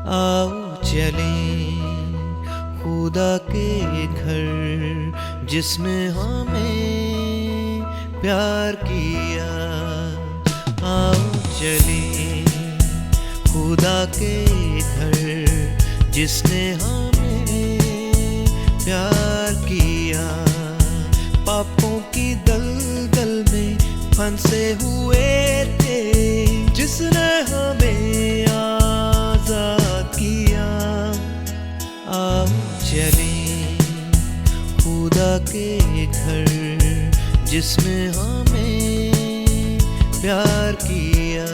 آؤ چلیں خدا کے گھر جس نے ہمیں پیار کیا. آؤ چلیں خدا کے گھر جس نے ہمیں پیار کیا. پاپوں کی دلدل میں پھنسے ہوئے تھے جس نے ہمیں آزاد کیا. آؤ چلیں خدا کے گھر جس نے ہمیں پیار کیا.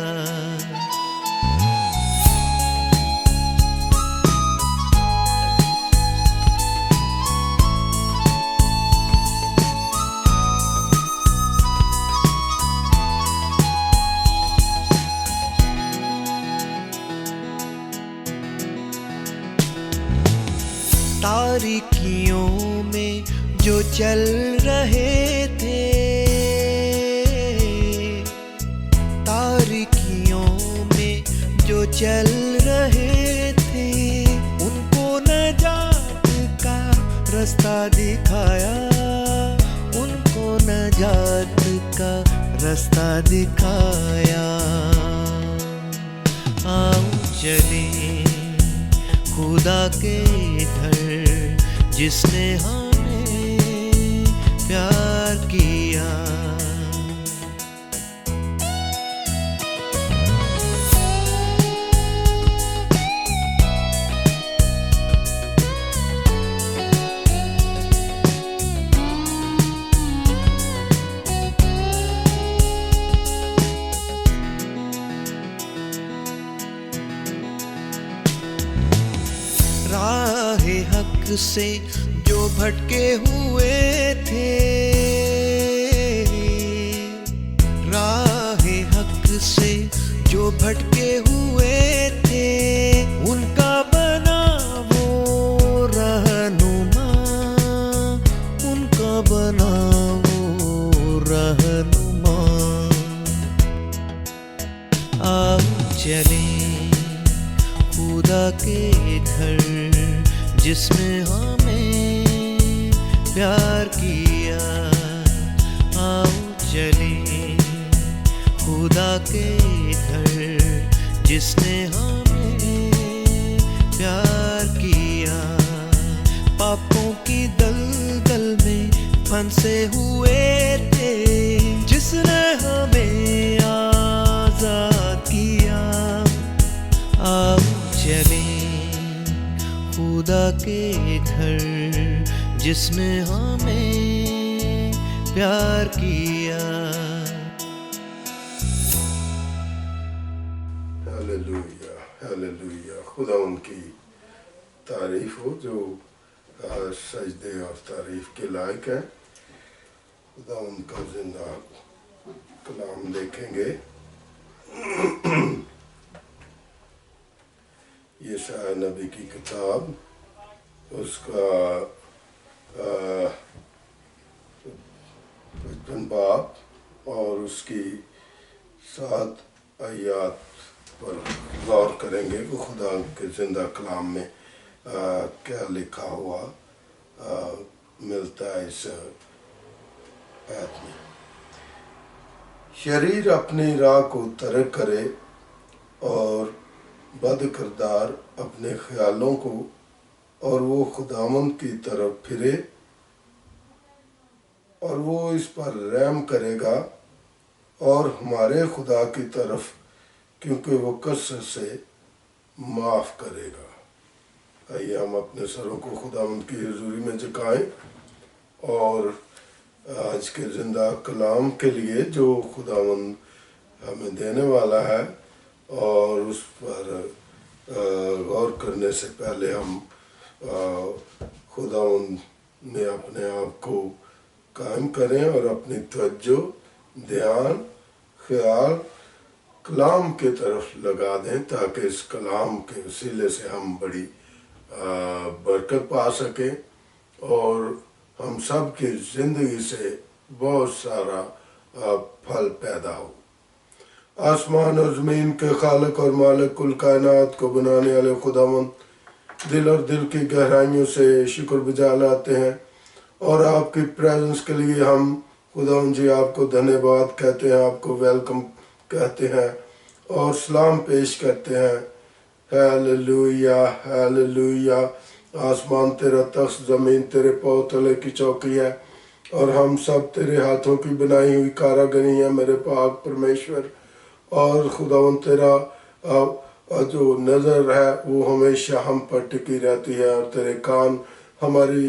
تاریکیوں میں جو چل رہے تھے، تاریکیوں میں جو چل رہے تھے، ان کو نجات کا رستہ دکھایا، ان کو نجات کا رستہ دکھایا. آؤ چلیں خدا کے گھر جس نے ہمیں پیار کیا. راہ حق سے جو بھٹکے ہوئے تھے، راہ حق سے جو بھٹکے ہوئے تھے، ان کا بنا وہ رہنما، ان کا بنا وہ رہنما. آؤ چلیں خدا کے گھر جس نے ہمیں پیار کیا. آؤ چلیں خدا کے گھر جس نے ہمیں پیار کیا. پاپوں کی دلدل میں پھنسے ہوئے تھے جس نے ہمیں آزاد کیا. آؤ چلیں خدا کے گھر جس نے ہمیں پیار کیا. Hallelujah hallelujah. خدا ان کی تعریف ہو جو سجدے اور تعریف کے لائق ہے. خدا ان کا زندہ کلام دیکھیں گے. یشعیاہ نبی کی کتاب، اس کا 55 باب اور اس کی 7 آیات پر غور کریں گے کہ خدا کے زندہ کلام میں کیا لکھا ہوا ملتا ہے اس آیت میں. شریر اپنی راہ کو ترک کرے اور بد کردار اپنے خیالوں کو، اور وہ خداوند کی طرف پھرے اور وہ اس پر رحم کرے گا اور ہمارے خدا کی طرف، کیونکہ وہ کثرت سے معاف کرے گا. آئیے ہم اپنے سروں کو خداوند کی حضوری میں جھکائیں اور آج کے زندہ کلام کے لیے جو خداوند ہمیں دینے والا ہے، اور اس پر غور کرنے سے پہلے ہم خداوند میں اپنے آپ کو قائم کریں اور اپنی توجہ، دھیان، خیال کلام کی طرف لگا دیں تاکہ اس کلام کے وسیلے سے ہم بڑی برکت پا سکیں اور ہم سب کی زندگی سے بہت سارا پھل پیدا ہو. आसमान और ज़मीन के खालिक और मालिक कुल कायनात को बनाने वाले खुदावंद, दिल और दिल की गहराइयों से शुक्र बजा लाते हैं और आपकी प्रेजेंस के लिए हम खुदावंद जी आपको धन्यवाद कहते हैं, आपको वेलकम कहते हैं और सलाम पेश करते हैं। Hallelujah hallelujah. आसमान तेरा तख्त, ज़मीन तेरे पाँव तले की चौकी है और हम सब तेरे हाथों की बनाई हुई कारागरी है मेरे पाक परमेश्वर। और खुदावंद तेरा जो नज़र है वो हमेशा हम पर टिकी रहती है और तेरे कान हमारी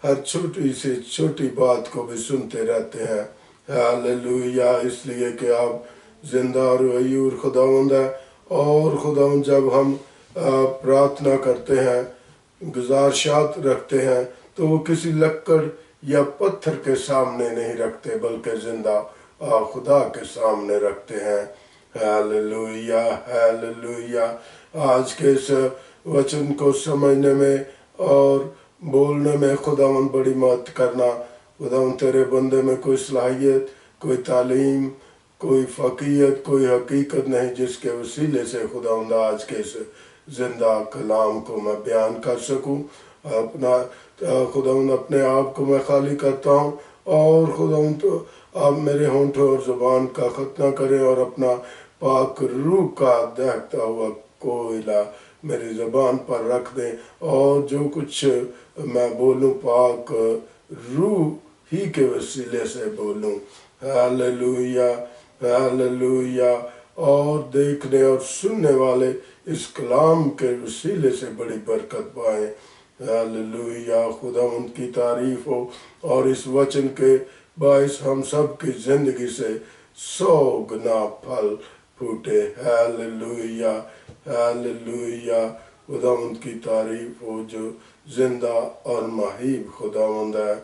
हर छोटी से छोटी बात को भी सुनते रहते हैं। हालेलुया। इसलिए कि आप जिंदा और वयूर खुदावंद है और खुदावंद जब हम प्रार्थना करते हैं, गुजारिशात रखते हैं, तो वो किसी लक्कड़ या पत्थर के सामने नहीं रखते बल्कि जिंदा खुदा के सामने रखते हैं। Hallelujah hallelujah. आज के इस वचन को समझने में और बोलने में खुदावंद बड़ी मदद करना। खुदावंद तेरे बंदे में कोई सलाहियत, कोई तालीम, कोई फ़कीयत, कोई हकीकत नहीं जिसके वसीले से खुदावंद आज के इस जिंदा कलाम को मैं बयान कर सकूं। अपना खुदावंद अपने आप को मैं खाली करता हूं और खुदावंद तो आप मेरे होंठों और ज़ुबान का खतना करें और अपना पाक रूह का दहकता हुआ कोयला मेरी ज़बान पर रख दें और जो कुछ मैं बोलूं पाक रूह ही के वसीले से बोलूं। Hallelujah hallelujah. और देखने और सुनने वाले इस कलाम के वसीले से बड़ी बरकत पाएं। हालेलुया। खुदा उनकी तारीफ हो और इस वचन के बाइस हम सब की ज़िंदगी से 100 गुना फल फूटे। Hallelujah hallelujah. खुदावंद की तारीफ हो जो जिंदा और महीब खुदावंद है।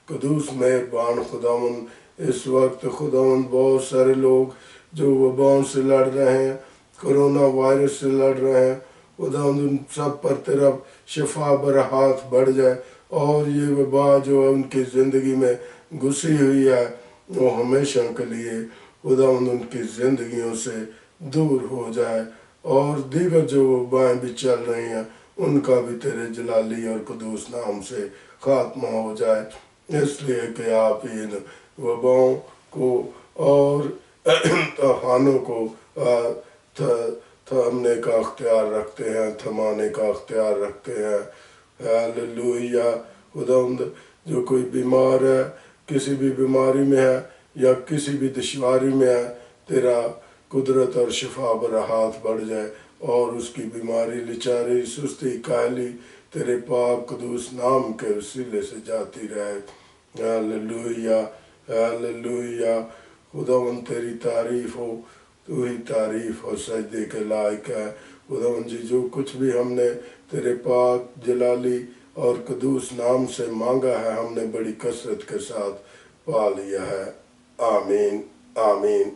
कदूस मेहरबान खुदावंद, इस वक्त खुदावंद बहुत सारे लोग जो वबाओं से लड़ रहे हैं, कोरोना वायरस से लड़ रहे हैं, खुदावंद उन सब पर तेरा शिफा बर हाथ बढ़ जाए और ये वबा जो है उनकी ज़िंदगी में घुसी हुई है वो हमेशा के लिए खुदावंद उनकी ज़िंदगियों से दूर हो जाए और दीगर जो वबाएँ भी चल रही हैं उनका भी तेरे जलाली और कुदूस नाम से खात्मा हो जाए। इसलिए कि आप इन वबाओं को और तूफानों को थमने का अख्तियार रखते हैं, थमाने का अख्तियार रखते हैं। हालेलुया। खुदावंद जो कोई बीमार है, किसी भी बीमारी में है या किसी भी दुश्वारी में है, तेरा कुदरत और शिफा बरा हाथ बढ़ जाए और उसकी बीमारी, लिचारी, सुस्ती, काहली तेरे पाक कुदूस नाम के वसीले से जाती रहे। Hallelujah hallelujah. खुदावंद तेरी तारीफ हो, तू ही तारीफ और सजदे के लायक है। खुदावंद जी जो कुछ भी हमने तेरे पाक जलाली और कुदूस नाम से मांगा है हमने बड़ी कसरत के साथ पा लिया है। आमीन आमीन।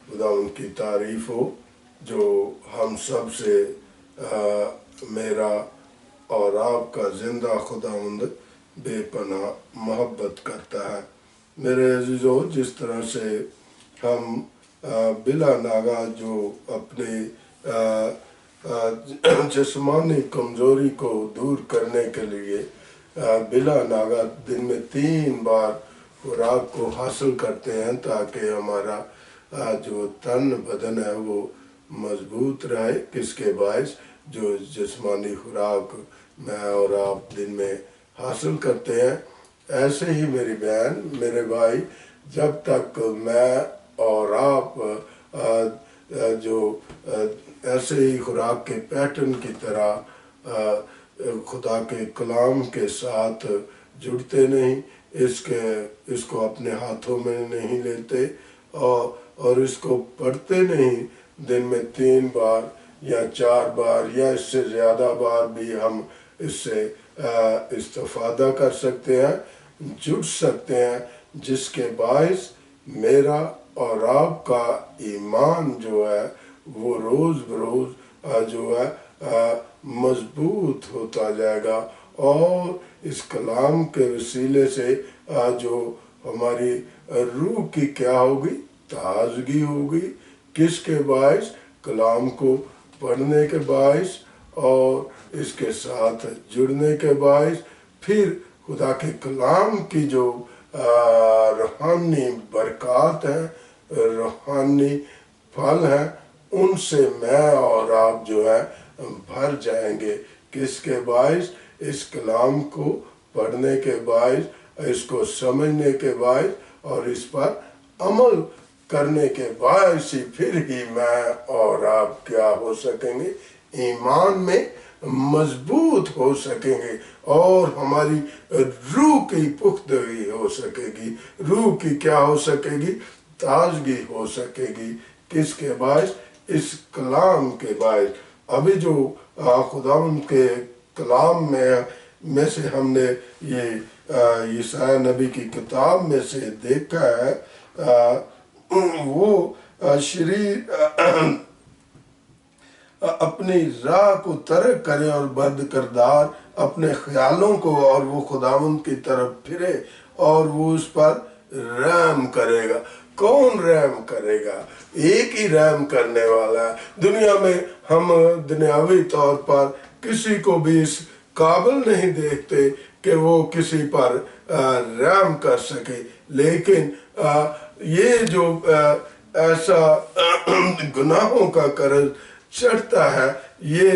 खुदावंद की तारीफ हो जो हम सब से मेरा और आपका जिंदा खुदावंद बेपनाह मोहब्बत करता है। मेरे अजीज़ों, जिस तरह से हम बिला नागा जो अपनी जिस्मानी कमज़ोरी को दूर करने के लिए बिला नागा दिन में 3 बार खुराक को हासिल करते हैं ताकि हमारा जो तन बदन है वो मजबूत रहे, किसके बायस जो जिस्मानी खुराक मैं और आप दिन में हासिल करते हैं। ऐसे ही मेरी बहन, मेरे भाई, जब तक मैं और आप जो ऐसे ही खुराक के पैटर्न की तरह खुदा के कलाम के साथ जुड़ते नहीं, इसको अपने हाथों में नहीं लेते और इसको पढ़ते नहीं, दिन में 3 बार या 4 बार या इससे ज़्यादा बार भी हम इससे इस्तिफ़ादा कर सकते हैं, जुड़ सकते हैं, जिसके बायस मेरा और आपका ईमान जो है वो रोज़ बरोज़ जो है मजबूत होता जाएगा और इस कलाम के वसीले से जो हमारी रूह की क्या होगी, ताजगी होगी, کس کے باعث؟ کلام کو پڑھنے کے باعث اور اس کے ساتھ جڑنے کے باعث. پھر خدا کے کلام کی جو روحانی برکات ہیں، روحانی پھل ہیں، ان سے میں اور آپ جو ہے بھر جائیں گے. کس کے باعث؟ اس کلام کو پڑھنے کے باعث، اس کو سمجھنے کے باعث اور اس پر عمل کرنے کے باعث ہی پھر ہی میں اور آپ کیا ہو سکیں گے؟ ایمان میں مضبوط ہو سکیں گے اور ہماری روح کی پختگی ہو سکے گی. روح کی کیا ہو سکے گی؟ تازگی ہو سکے گی. کس کے باعث؟ اس کلام کے باعث. ابھی جو خداوند کے کلام میں سے ہم نے یہ یسایا نبی کی کتاب میں سے دیکھا ہے، وہ شریر اپنی راہ کو ترک کرے اور بد کردار اپنے خیالوں کو، اور وہ خداوند کی طرف پھرے اور وہ اس پر رحم کرے گا. کون رحم کرے گا؟ ایک ہی رحم کرنے والا ہے. دنیا میں ہم دنیاوی طور پر کسی کو بھی اس قابل نہیں دیکھتے کہ وہ کسی پر رحم کر سکے، لیکن یہ جو ایسا گناہوں کا قرض چڑھتا ہے، یہ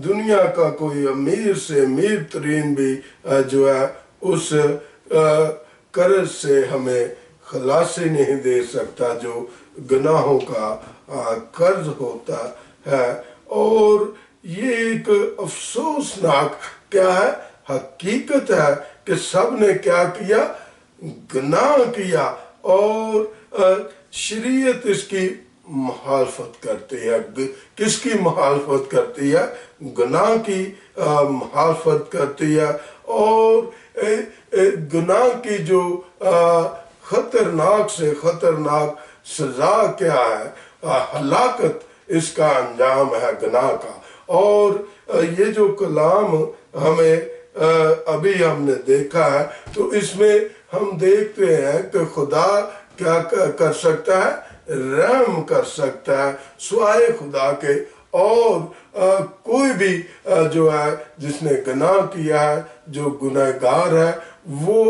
دنیا کا کوئی امیر سے امیر ترین بھی جو ہے اس قرض سے ہمیں خلاصی نہیں دے سکتا جو گناہوں کا قرض ہوتا ہے. اور یہ ایک افسوسناک کیا ہے؟ حقیقت ہے کہ سب نے کیا کیا؟ گناہ کیا. اور شریعت اس کی مخالفت کرتی ہے. کس کی مخالفت کرتی ہے؟ گناہ کی مخالفت کرتی ہے. اور گناہ کی جو خطرناک سے خطرناک سزا کیا ہے؟ ہلاکت اس کا انجام ہے گناہ کا. اور یہ جو کلام ہمیں ابھی ہم نے دیکھا ہے، تو اس میں ہم دیکھتے ہیں کہ خدا کیا کر سکتا ہے؟ رحم کر سکتا ہے سوائے خدا کے. اور کوئی بھی جو ہے جس نے گناہ کیا ہے، جو گنہگار ہے، وہ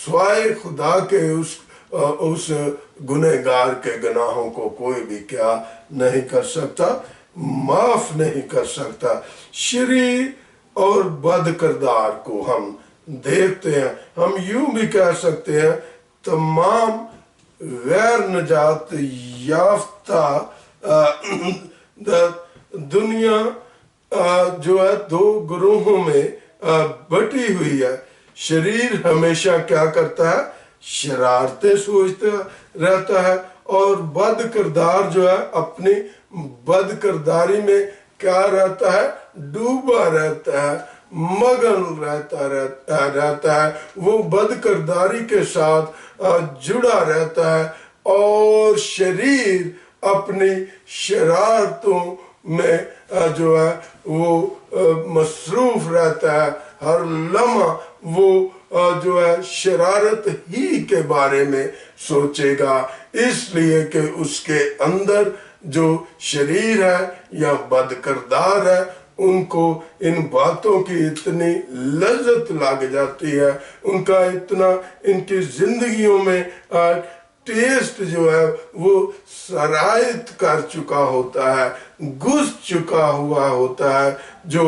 سوائے خدا کے اس گنہگار کے گناہوں کو کوئی بھی کیا نہیں کر سکتا؟ معاف نہیں کر سکتا. شریر اور بد کردار کو ہم دیکھتے ہیں. ہم یوں بھی کہہ سکتے ہیں تمام غیر نجات یافتہ دنیا جو ہے دو گروہوں میں بٹی ہوئی ہے. شریر ہمیشہ کیا کرتا ہے؟ شرارتیں سوچتا رہتا ہے. اور بد کردار جو ہے اپنی بد کرداری میں کیا رہتا ہے؟ ڈوبا رہتا ہے، مگن رہتا ہے. وہ بد کرداری کے ساتھ جڑا رہتا ہے اور شریر اپنی شرارتوں میں جو ہے وہ مصروف رہتا ہے. ہر لمحہ وہ جو ہے شرارت ہی کے بارے میں سوچے گا، اس لیے کہ اس کے اندر جو شریر ہے یا بد کردار ہے، ان کو ان باتوں کی اتنی لذت لگ جاتی ہے، ان کا اتنا ان کی زندگیوں میں ٹیسٹ جو ہے وہ سرایت کر چکا ہوتا ہے، گھس چکا ہوا ہوتا ہے. جو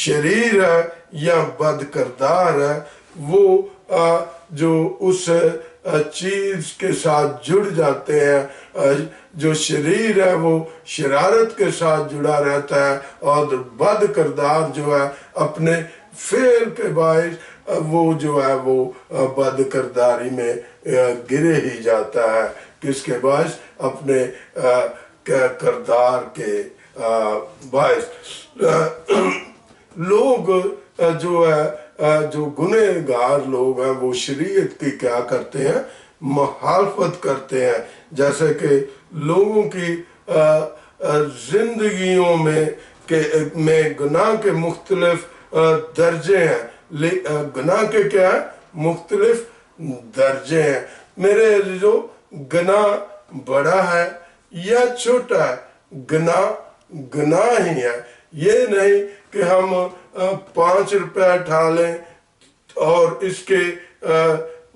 شریر ہے یا بد کردار ہے، وہ جو اس چیز کے ساتھ جڑ جاتے ہیں. جو شریر ہے وہ شرارت کے ساتھ جڑا رہتا ہے، اور بد کردار جو ہے اپنے فعل کے باعث وہ جو ہے وہ بد کرداری میں گرے ہی جاتا ہے. کس کے باعث؟ اپنے کردار کے باعث. لوگ جو ہے جو گنہگار لوگ ہیں وہ شریعت کی کیا کرتے ہیں؟ مخالفت کرتے ہیں. جیسے کہ لوگوں کی زندگیوں میں گناہ کے مختلف درجے ہیں. گناہ کے کیا ہیں؟ مختلف درجے ہیں. میرے عزیزو، گناہ بڑا ہے या छोटा है, गुनाह ही है। ये नहीं कि हम 5 रुपया उठा लें और इसके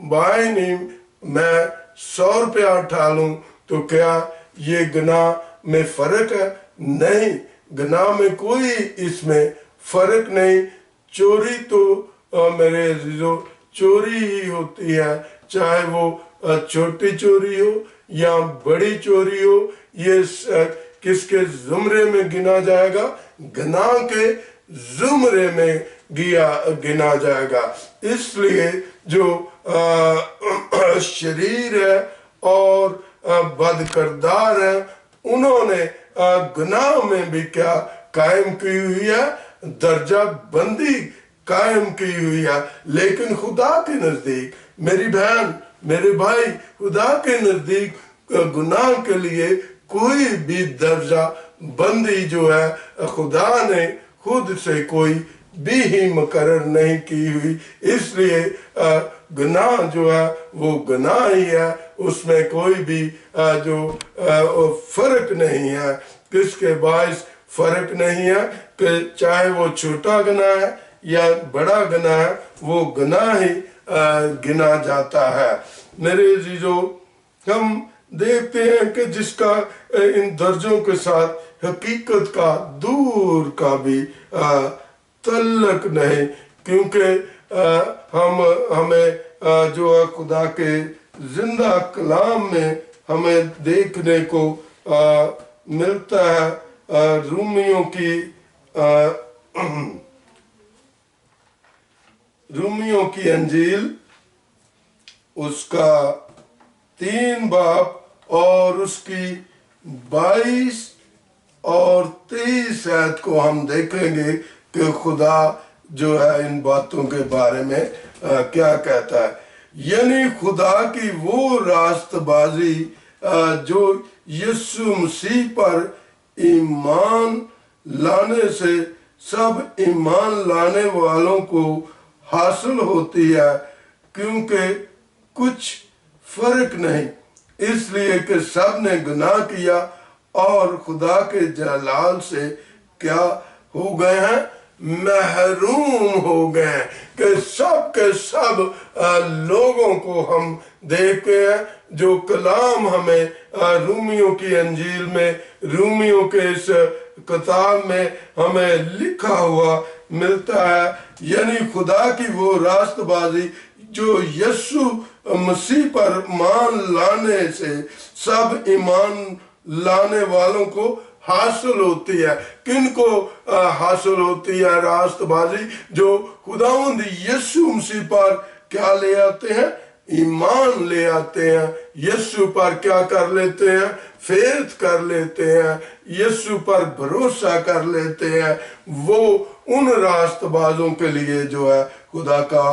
बायनी मैं 100 रुपया उठा लूं तो क्या ये गुनाह में फर्क है? नहीं, गुनाह में कोई इसमें फर्क नहीं। चोरी तो मेरे अजीजों चोरी ही होती है, चाहे वो छोटी चोरी हो या बड़ी चोरी हो। ये किसके जुमरे में गिना जाएगा? गुनाह के जुमरे में गिना जाएगा। इसलिए जो शरीर है और बदकिरदार है, उन्होंने गुनाह में भी क्या कायम की हुई है? दर्जा बंदी कायम की हुई है। लेकिन खुदा के नजदीक मेरी बहन मेरे भाई, खुदा के नजदीक गुनाह के लिए कोई भी दर्जा बंदी जो है खुदा ने खुद से कोई भी ही मुकर्रर नहीं की हुई। इसलिए गुनाह जो है वो गुनाह ही है, उसमें कोई भी जो फर्क नहीं है। किसके बायस फर्क नहीं है कि चाहे वो छोटा गुनाह है या बड़ा गुनाह है, वो गुनाह ही गिना जाता है। मेरे अजीजों, हम देखते हैं कि जिसका इन दर्जों के साथ हकीकत का दूर का भी तल्लक नहीं, क्योंकि हमें जो है खुदा के जिंदा कलाम में हमें देखने को मिलता है। रूमियों की अंजील उसका 3 बाब और उसकी 22 और 23 आयत को हम देखेंगे कि खुदा जो है इन बातों के बारे में क्या कहता है। यानी खुदा की वो रास्तबाजी जो यीशु मसीह पर ईमान लाने से सब ईमान लाने वालों को हासिल होती है, क्योंकि कुछ फर्क नहीं, इसलिए कि सब ने गुनाह किया और खुदा के जलाल से क्या हो गए हैं? महरूम हो गए हैं। कि सब के सब लोगों को हम देखते हैं, जो कलाम हमें रूमियों की अंजील में, रूमियों के इस किताब में हमें लिखा हुआ मिलता है। यानी खुदा की वो रास्तबाजी जो यीशु मसीह पर मान लाने से सब ईमान लाने वालों को हासिल होती है। किनको हासिल होती है रास्तबाजी? जो खुदावंद यीशु मसीह पर क्या ले आते हैं? ईमान ले आते हैं। यीशु पर क्या कर लेते हैं? फेथ कर लेते हैं, यीशु पर भरोसा कर लेते हैं। वो उन रास्तबाजों के लिए जो है खुदा का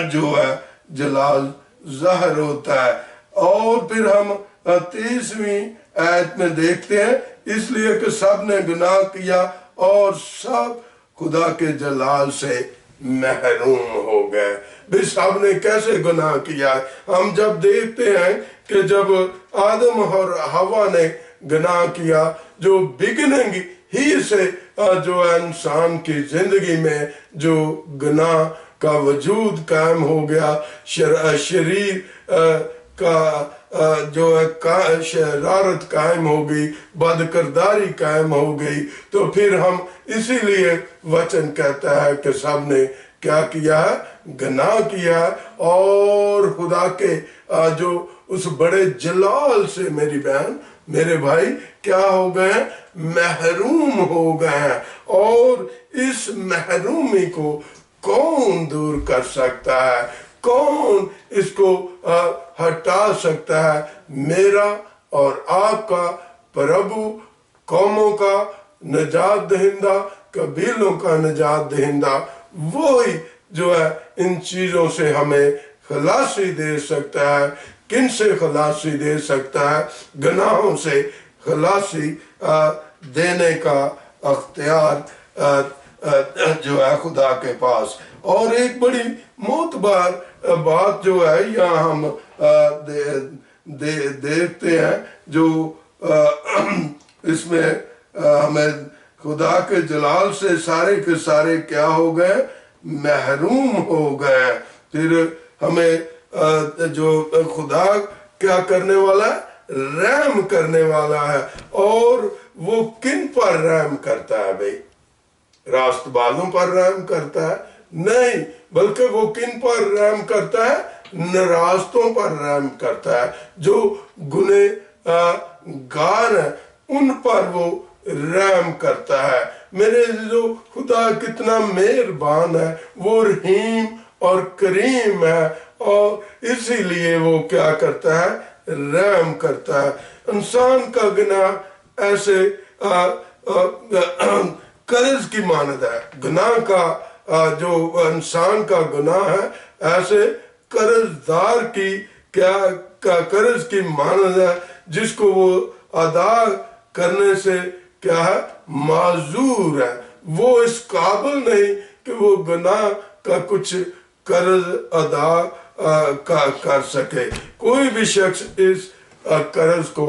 जो है जलाल ज़ाहिर होता है। और फिर हम 30वीं आयत में देखते हैं, इसलिए कि सब ने गुनाह किया और सब खुदा के जलाल से महरूम हो गए। भी सब ने कैसे गुनाह किया? हम जब देखते हैं कि जब आदम और हवा ने गुनाह किया, जो बिगिनिंग ही से जो है इंसान की जिंदगी में जो गुनाह का वजूद कायम हो गया, शरीर का जो है शरारत कायम हो गई, बदकिरदारी कायम हो गई। तो फिर हम इसीलिए वचन कहता है कि सब ने क्या किया है? गुनाह किया है और खुदा के जो उस बड़े जलाल से मेरी बहन मेरे भाई क्या हो गए हैं? महरूम हो गए हैं। और इस महरूमी को कौन दूर कर सकता है? कौन इसको हटा सकता है? मेरा और आपका प्रभु, कौमों का निजात दहिंदा, कबीलों का निजात दहिंदा, वो ही जो है इन चीजों से हमें खलासी दे सकता है। किन से खलासी दे सकता है? गुनाहों से खलासी देने का अख्तियार जो है खुदा के पास। और एक बड़ी मोतबार बात जो है यहाँ हम دیکھتے ہیں جو اس میں ہمیں خدا کے جلال سے سارے کے سارے کیا ہو گئے؟ محروم ہو گئے۔ پھر ہمیں جو خدا کیا کرنے والا ہے؟ رحم کرنے والا ہے۔ اور وہ کن پر رحم کرتا ہے بھائی؟ راست بازوں پر رحم کرتا ہے؟ نہیں، بلکہ وہ کن پر رحم کرتا ہے؟ راستوں پر رحم کرتا ہے۔ جو گنہگار ہیں ان پر وہ رحم کرتا ہے۔ میرے جو خدا کتنا مہربان ہے، وہ رحیم اور کریم ہے، اور اسی لیے وہ کیا کرتا ہے؟ رحم کرتا ہے۔ انسان کا گناہ ایسے قرض کی مانند ہے۔ گناہ کا جو انسان کا گناہ ہے ایسے قرض دار کی قرض کی مانند ہے، جس کو وہ ادا کرنے سے کیا ہے؟ معذور ہے۔ وہ اس قابل نہیں کہ وہ گناہ کا کچھ قرض ادا کر سکے۔ کوئی بھی شخص اس قرض کو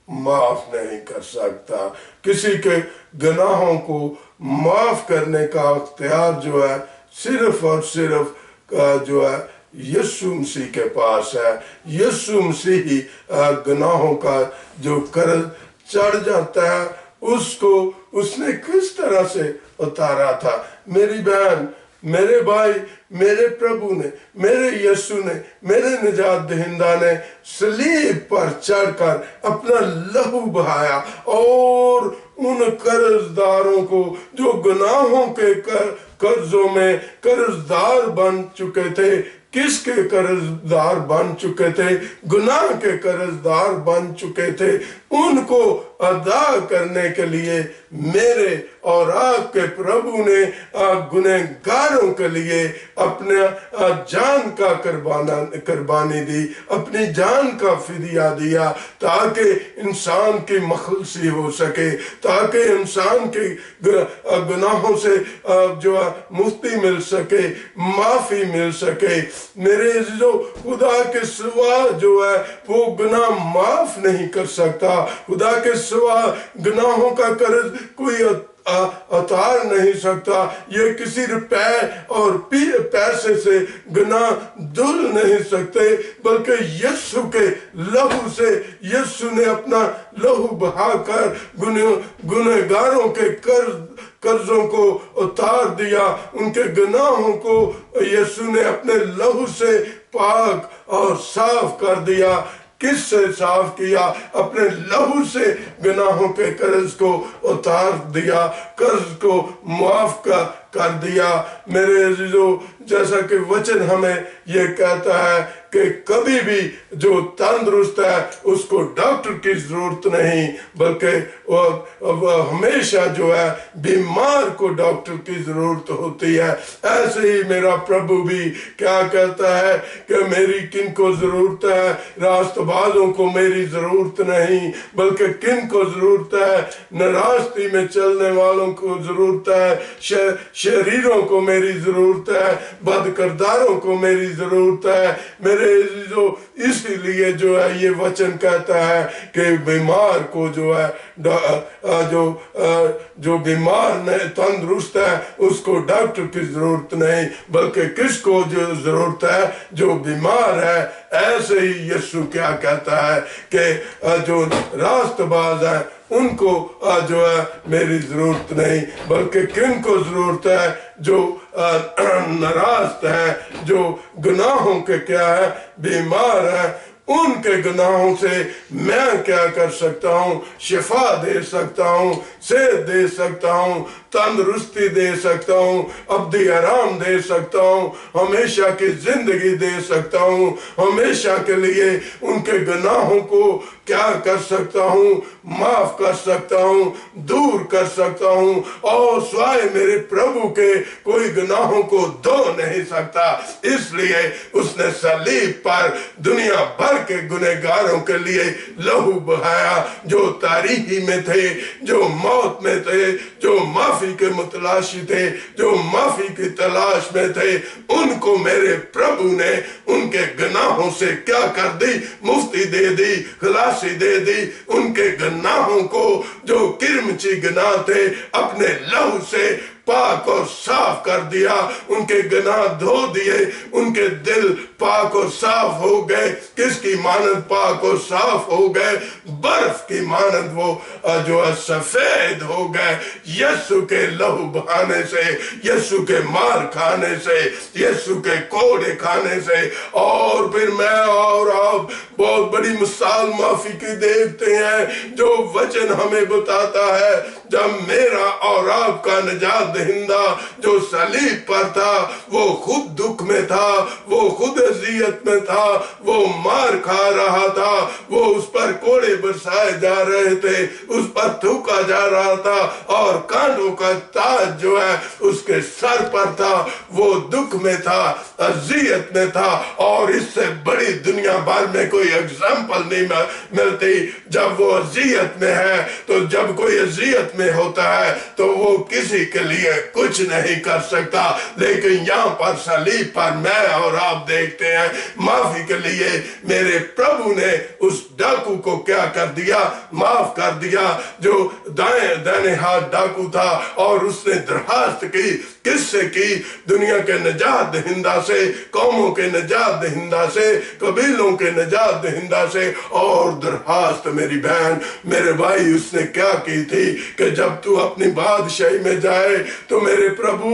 معاف نہیں کر سکتا۔ کسی کے گناہوں کو معاف کرنے کا اختیار جو ہے صرف اور صرف جو ہے یسوع مسیح کے پاس ہے۔ یسوع مسیح ہی گناہوں کا جو قرض چڑھ جاتا ہے اس نے کس طرح سے اتارا تھا۔ میری بہن، میرے بھائی، میرے پربھو نے، میرے یسوع نے، میرے نجات دہندہ نے صلیب پر چڑھ کر اپنا لہو بہایا، اور ان قرض داروں کو جو گناہوں کے قرضوں میں قرض دار بن چکے تھے، کس کے قرض دار بن چکے تھے؟ گناہ کے قرض دار بن چکے تھے۔ ان کو ادا کرنے کے لیے میرے اور آپ کے پربھو نے گنہگاروں کے لیے اپنا جان کا قربانی دی، اپنی جان کا فدیہ دیا، تاکہ انسان کی مخلصی ہو سکے، تاکہ انسان کے گناہوں سے جو مفتی مل سکے، معافی مل سکے۔ میرے عزیزو، خدا کے سوا جو ہے وہ گناہ معاف نہیں کر سکتا۔ خدا کے سوا گناہوں کا قرض کوئی اتار نہیں سکتا۔ یہ کسی روپے اور پیسے سے گناہ دھل نہیں سکتے، بلکہ یسوع کے لہو سے یسوع نے اپنا لہو بہا کر گنہگاروں کے قرضوں کو اتار دیا۔ ان کے گناہوں کو یسوع نے اپنے لہو سے پاک اور صاف کر دیا۔ کس سے صاف کیا؟ اپنے لہو سے گناہوں کے قرض کو اتار دیا، قرض کو معاف کر دیا۔ میرے عزیزو، جیسا کہ وچن ہمیں یہ کہتا ہے کہ کبھی بھی جو تندرست ہے اس کو ڈاکٹر کی ضرورت نہیں، بلکہ ہمیشہ جو ہے بیمار کو ڈاکٹر کی ضرورت ہوتی ہے۔ ایسے ہی میرا پربھو بھی کیا کہتا ہے کہ میری کن کو ضرورت ہے؟ راست بازوں کو میری ضرورت نہیں، بلکہ کن کو ضرورت ہے؟ ناراستی میں چلنے والوں کو ضرورت ہے، شریروں کو میری ضرورت ہے، بد کرداروں کو میری ضرورت ہے۔ میرے عزیزو، اسی لیے جو ہے یہ وچن کہتا ہے کہ بیمار کو جو ہے جو بیمار تندرست ہے اس کو ڈاکٹر کی ضرورت نہیں، بلکہ کس کو جو ضرورت ہے؟ جو بیمار ہے۔ ایسے ہی یسوع کیا کہتا ہے کہ جو راست باز ہیں ان کو جو ہے میری ضرورت نہیں، بلکہ کن کو ضرورت ہے؟ جو ناراض ہیں، جو گناہوں کے کیا ہے؟ بیمار ہیں۔ ان کے گناہوں سے میں کیا کر سکتا ہوں؟ شفا دے سکتا ہوں، صحت دے سکتا ہوں، تندرستی دے سکتا ہوں، ابدی آرام دے سکتا ہوں، ہمیشہ کی زندگی دے سکتا ہوں۔ ہمیشہ کے لیے ان کے گناہوں کو क्या कर सकता हूँ, माफ कर सकता हूँ, दूर कर सकता हूँ, और स्वाय मेरे प्रभु के कोई गुनाहों को धो नहीं सकता। इसलिए उसने सलीब पर दुनिया भर के गुनहगारों के लिए लहू बहाया, जो तारीकी में थे, जो मौत में थे, जो माफी के मुतलाशी थे, जो माफी की तलाश में थे। उनको मेरे प्रभु ने उनके गुनाहों से क्या कर दी, मुफ्ती दे दी, खलासी दे दी। उनके गुनाहों को जो किरमची गुनाह थे अपने लहू से पाक और साफ कर दिया, उनके गुनाह धो दिए, उनके दिल पाक और साफ हो गए। किसकी मानद पाक और साफ हो गए? बर्फ की मानद वो जो है सफेद हो गए, यीशु के लहू बहाने से, यीशु के मार खाने से, यीशु के कोड़े खाने से। और फिर मैं और आप बहुत बड़ी मिसाल माफी की देखते हैं, जो वचन हमें बताता है जब मेरा और आपका निजात दहिंदा जो सलीब पर था, वो खुद दुख में था, वो खुद अजियत में था, वो मार खा रहा था, वो उस पर कोड़े बरसाए जा रहे थे, उस पर थूका जा रहा था, और कांटों का ताज जो है उसके सर पर था। वो दुख में था, अजियत में था, और इससे बड़ी दुनिया भर में कोई एग्जाम्पल नहीं मिलती। जब वो अजियत में है, तो जब कोई अजियत में होता है तो वो किसी के लिए कुछ नहीं कर सकता। लेकिन यहाँ पर सलीब पर मैं और आप देखते हैं, माफी के लिए मेरे प्रभु ने उस डाकू को क्या कर दिया, माफ कर दिया, जो दाएं हाथ डाकू था। और उसने दरखास्त की, किससे की? दुनिया के निजात दहिंदा से, कौमों के निजात दहिंदा से, कबीलों के निजात दहिंदा से। और दरखास्त मेरी बहन, मेरे भाई, उसने क्या की थी कि जब तू अपनी बादशाही में जाए तो मेरे प्रभु,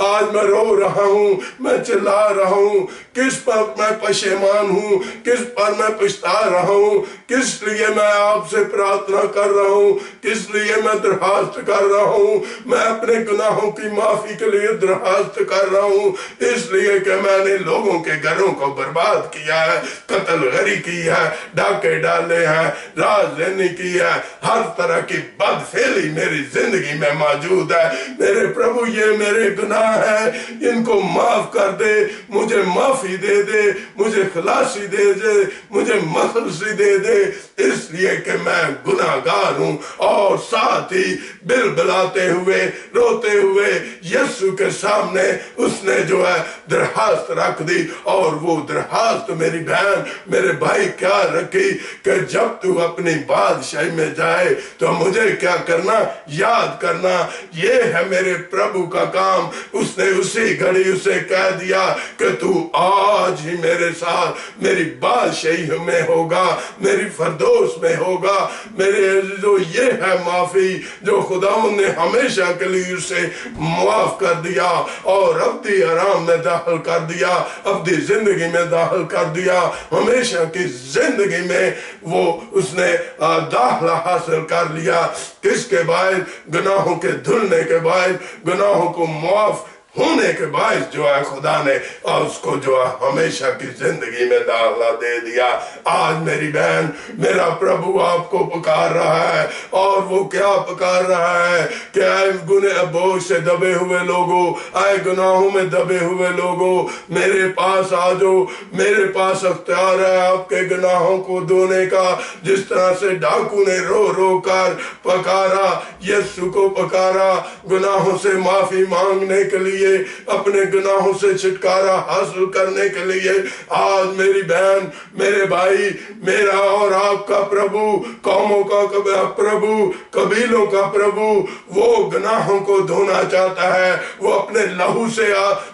आज मैं रो रहा हूँ, मैं चिल्ला रहा हूँ, किस पर मैं पशेमान हूँ, किस पर मैं पछता रहा हूँ, किस लिए मैं आपसे प्रार्थना कर रहा हूँ, किस लिए मैं दरखास्त कर रहा हूँ। मैं अपने गुनाहों की माफी के लिए दरखास्त कर रहा हूँ, इसलिए कि मैंने लोगों के घरों को बर्बाद किया है, कत्लगरी की है, डाके डाले हैं, राजधानी की है, हर तरह की बदफेली मेरी जिंदगी में मौजूद है। मेरे प्रभु, ये मेरे गुनाह है, इनको माफ कर दे, मुझे माफी दे दे, मुझे खलासी दे दे, मुझे मखलसी दे दे, इसलिए कि मैं गुनाहगार हूँ। और साथ ही बिलबिलाते हुए, रोते हुए यीशु के सामने उसने जो है दरखास्त रख दी। और वो दरखास्त मेरी बहन, मेरे भाई, क्या रखी कि जब तू अपनी बादशाही में जाए तो मुझे क्या करना, याद करना। ये है मेरे प्रभु का काम। उसने उसी घड़ी उसे कह दिया कि तू आज ही मेरे साथ मेरी बादशाही में होगा, मेरी फरदौस में होगा। मेरे जो ये है माफी जो खुदावंद ने हमेशा के लिए उसे माफ कर दिया और अब्दी आराम में दाखिल कर दिया, अब्दी जिंदगी में दाखिल कर दिया। हमेशा की जिंदगी में वो उसने दाखिला हासिल कर लिया। किसके बाद? गुनाहों के धुलने के बाद, गुनाहों को माफ होने के बाद जो है खुदा ने उसको जो है हमेशा की जिंदगी में दाखिला दे दिया। आज मेरी बहन, मेरा प्रभु आपको पुकार रहा है, और वो क्या पुकार रहा है कि आए गुनाह बोझ से दबे हुए लोगों, आए गुनाहों में दबे हुए लोगों, मेरे पास आ जाओ। मेरे पास अख्तियार है आपके गुनाहों को धोने का। जिस तरह से डाकू ने रो रो कर पुकारा, यीशु को पुकारा गुनाहों से माफी मांगने के लिए, अपने गुनाहों से छुटकारा हासिल करने के लिए, आज मेरी बहन, मेरे भाई, मेरा और आपका प्रभु, कौमों का प्रभु, कबीलों का प्रभु, वो गुनाहों को धोना चाहता है। वो अपने लहू से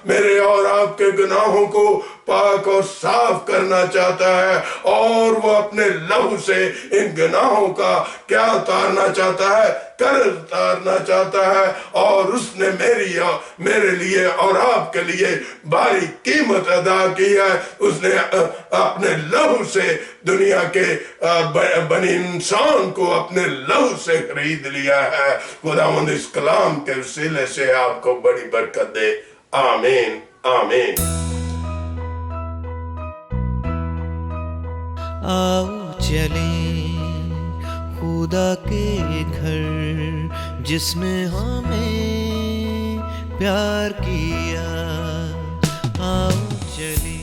मेरे और आपके गुनाहों को पाक और साफ करना चाहता है, और वो अपने लहू से इन गुनाहों का क्या उतारना चाहता है, कर्ज उतारना चाहता है। और उसने मेरे लिए और आपके लिए भारी कीमत अदा की है। उसने अपने लहू से दुनिया के बनी इंसान को अपने लहू से खरीद लिया है। खुदावंद इस कलाम के वसीले से आपको बड़ी बरकत दे। आमीन, आमीन। आओ चलें خدا کے گھر جس نے ہمیں پیار کیا. آؤ چلیے